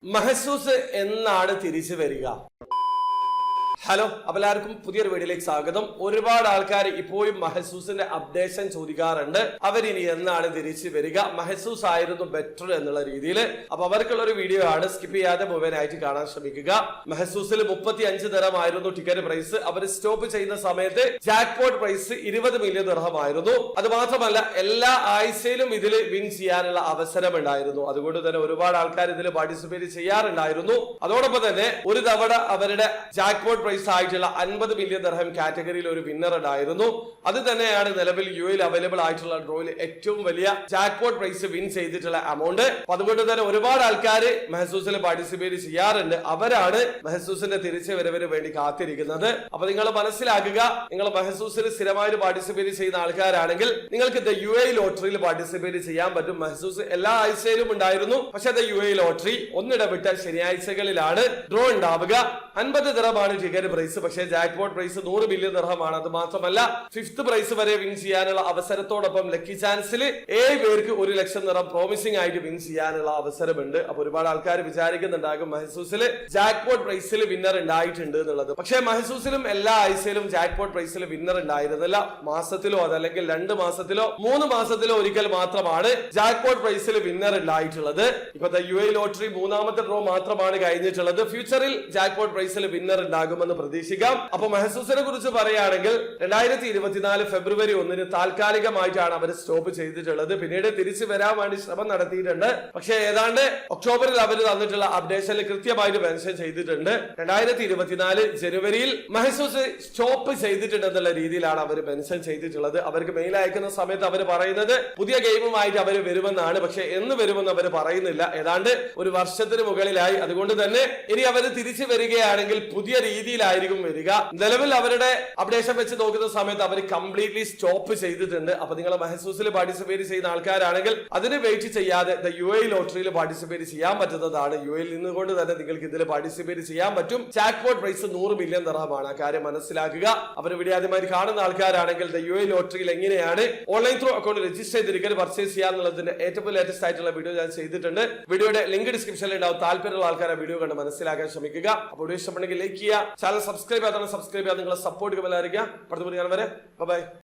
Mahzooz എന്നാണ് തിരിച്ചു വരിക? ഹലോ, അപ്പോൾ എല്ലാവർക്കും പുതിയൊരു വീഡിയോയിലേക്ക് സ്വാഗതം. ഒരുപാട് ആൾക്കാർ ഇപ്പോഴും മെഹസൂസിന്റെ അപ്ഡേഷൻ ചോദിക്കാറുണ്ട്. അവരിനി എന്നാണ് തിരിച്ചു വരിക, മെഹസൂസ് ആയിരുന്നു ബെറ്റർ എന്നുള്ള രീതിയിൽ. അപ്പൊ അവർക്കുള്ള ഒരു വീഡിയോ ആണ്, സ്കിപ്പ് ചെയ്യാതെ മുഴുവനായിട്ട് കാണാൻ ശ്രമിക്കുക. മെഹസൂസിൽ 35 ദിർഹമായിരുന്നു ടിക്കറ്റ് പ്രൈസ്. അവർ സ്റ്റോപ്പ് ചെയ്യുന്ന സമയത്ത് ജാക്ക്പോട്ട് പ്രൈസ് 20 മില്യൺ ദിർഹമായിരുന്നു. അത് മാത്രമല്ല, എല്ലാ ആഴ്ചയിലും ഇതിൽ വിൻ ചെയ്യാനുള്ള അവസരം ഉണ്ടായിരുന്നു. അതുകൊണ്ട് തന്നെ ഒരുപാട് ആൾക്കാർ ഇതിൽ പാർട്ടിസിപ്പേറ്റ് ചെയ്യാറുണ്ടായിരുന്നു. അതോടൊപ്പം തന്നെ ഒരു തവണ അവരുടെ ജാക്ക്പോട്ട് പ്രൈസ് ആയിട്ടുള്ള 50 മില്യൺ ദിർഹം കാറ്റഗറിയിൽ ഒരു വിന്നർ ഉണ്ടായിരുന്നു. അത് തന്നെയാണ് നിലവിൽ യുഎയിൽ അവൈലബിൾ ആയിട്ടുള്ള ഡ്രോയിൽ ഏറ്റവും വലിയ ജാക്ക്പോട്ട് പ്രൈസ് വിൻ ചെയ്തിട്ടുള്ള എമൗണ്ട്. അതുകൊണ്ട് തന്നെ ഒരുപാട് ആൾക്കാർ മെഹസൂസിൽ പാർട്ടിസിപ്പേറ്റ് ചെയ്യാറുണ്ട്. അവരാണ് മെഹസൂസിന്റെ തിരിച്ചു വരവിന് വേണ്ടി കാത്തിരിക്കുന്നത്. അപ്പൊ നിങ്ങൾ മനസ്സിലാക്കുക, നിങ്ങൾ മെഹസൂസിൽ സ്ഥിരമായിട്ട് പാർട്ടിസിപ്പേറ്റ് ചെയ്യുന്ന ആൾക്കാരാണെങ്കിൽ നിങ്ങൾക്ക് യുഎ ലോട്ടറിയിൽ പാർട്ടിസിപ്പേറ്റ് ചെയ്യാൻ പറ്റും. മെഹസൂസ് എല്ലാ ആഴ്ചയിലും ഉണ്ടായിരുന്നു, പക്ഷെ യുഎ ലോട്ടറി ഒന്നിടവിട്ട ശനിയാഴ്ചകളിലാണ് ഡ്രോ ഉണ്ടാവുക. 50 ദിർഹമാണ് ടിക്കറ്റ് പ്രൈസ്, പക്ഷേ ജാക്ക്പോട്ട് പ്രൈസ് 100 മില്യൺ ദിർഹമാണ്. അത് മാത്രമല്ല, 5th പ്രൈസ് വരെ വിൻ ചെയ്യാനുള്ള അവസരത്തോടൊപ്പം ലക്കി ചാൻസിൽ 7 പേർക്ക് 1 ലക്ഷം ദിർഹം പ്രോമിസിംഗ് ആയിട്ട് വിൻ ചെയ്യാനുള്ള അവസരമുണ്ട്. അപ്പൊ ഒരുപാട് ആൾക്കാർ വിചാരിക്കുന്നുണ്ടാകും മെഹസൂസിൽ ജാക്ക്പോട്ട് പ്രൈസിൽ വിന്നർ ഉണ്ടായിട്ടുണ്ട് എന്നുള്ളത്. പക്ഷേ മെഹസൂസിലും എല്ലാ ആഴ്ചയിലും ജാക്ക്പോട്ട് പ്രൈസിൽ വിന്നർ ഉണ്ടായിരുന്നില്ല. മാസത്തിലോ അതല്ലെങ്കിൽ 2 മാസത്തിലോ 3 മാസത്തിലോ ഒരിക്കൽ മാത്രമാണ് ജാക്ക്പോട്ട് പ്രൈസിൽ വിന്നർ ഉണ്ടായിട്ടുള്ളത്. ഇപ്പോഴത്തെ യുഎ ലോട്ടറി 3ാമത്തെ ഡ്രോ മാത്രമാണ് കഴിഞ്ഞിട്ടുള്ളത്. ഫ്യൂച്ചറിൽ ജാക്ക്പോട്ട് പ്രൈസിൽ വിന്നർ ഉണ്ടാകുമെന്ന് പ്രതീക്ഷിക്കാം. അപ്പൊ മെഹസൂസിനെ കുറിച്ച് പറയുകയാണെങ്കിൽ 2024 ഫെബ്രുവരി 1 താൽക്കാലികമായിട്ടാണ് അവർ സ്റ്റോപ്പ് ചെയ്തിട്ടുള്ളത്. പിന്നീട് തിരിച്ചു വരാൻ വേണ്ടി ശ്രമം നടത്തിയിട്ടുണ്ട്. പക്ഷെ ഏതാണ്ട് ഒക്ടോബറിൽ അവർ തന്നിട്ടുള്ള അപ്ഡേഷനിൽ കൃത്യമായിട്ട് മെൻഷൻ ചെയ്തിട്ടുണ്ട് 2024 ജനുവരിയിൽ മെഹസൂസ് സ്റ്റോപ്പ് ചെയ്തിട്ടുണ്ടെന്നുള്ള രീതിയിലാണ് അവർ മെൻഷൻ ചെയ്തിട്ടുള്ളത്. അവർക്ക് മെയിൽ അയക്കുന്ന സമയത്ത് അവർ പറയുന്നത് പുതിയ ഗെയിമുമായിട്ട് അവർ വരുമെന്നാണ്. പക്ഷെ എന്ന് വരുമെന്ന് അവർ പറയുന്നില്ല. ഏതാണ്ട് ഒരു വർഷത്തിന് മുകളിലായി. അതുകൊണ്ട് തന്നെ ഇനി അവർ തിരിച്ചു വരികയാണെങ്കിൽ പുതിയ രീതിയിലായിരിക്കും വരിക. നിലവിൽ അവരുടെ അപ്ഡേഷൻ വെച്ച് നോക്കുന്ന സമയത്ത് അവർ കംപ്ലീറ്റ്ലി സ്റ്റോപ്പ് ചെയ്തിട്ടുണ്ട്. അപ്പൊ നിങ്ങൾ മെഹസൂസിൽ പാർട്ടിസിപ്പേറ്റ് ചെയ്യുന്ന ആൾക്കാരാണെങ്കിൽ അതിന് വെയിറ്റ് ചെയ്യാതെ യുഎ ലോട്ടറിയിൽ പാർട്ടിസിപ്പേറ്റ് ചെയ്യാൻ പറ്റുന്നതാണ്. യുഎയിൽ നിന്നുകൊണ്ട് തന്നെ നിങ്ങൾക്ക് ഇതിൽ പാർട്ടിസിപ്പേറ്റ് ചെയ്യാൻ പറ്റും. ജാക്ക്പോട്ട് പ്രൈസ് 100 മില്യൺ ദിർഹമാണ്. ആ കാര്യം മനസ്സിലാക്കുക. അവർ വീഡിയോ ആദ്യമായി കാണുന്ന ആൾക്കാരാണെങ്കിൽ യുഎ ലോട്ടറിയിൽ എങ്ങനെയാണ് ഓൺലൈൻ ത്രൂ അക്കൗണ്ട് രജിസ്റ്റർ ചെയ്തിരിക്കാൻ പർച്ചേസ് ചെയ്യാന്നുള്ളതിന്റെ ഏറ്റവും ലേറ്റസ്റ്റ് ആയിട്ടുള്ള വീഡിയോ ഞാൻ ചെയ്തിട്ടുണ്ട്. വീഡിയോയുടെ ലിങ്ക് ഡിസ്ക്രിപ്ഷനിൽ ഉണ്ടാവും. താല്പര്യമുള്ള ആൾക്കാരെ വീഡിയോ കണ്ട് മനസ്സിലാക്കാൻ ശ്രമിക്കുക. അപ്പോൾ വീഡിയോ ഇഷ്ടപ്പെടുന്നെങ്കിൽ ലൈക്ക് ചെയ്യുക, ചാനൽ സബ്സ്ക്രൈബ് ചെയ്യാതെ സബ്സ്ക്രൈബ് ചെയ്യാൻ നിങ്ങളെ സപ്പോർട്ട് ചെയ്യാൻ. അടുത്ത വീഡിയോ കാണും വരെ ബൈ.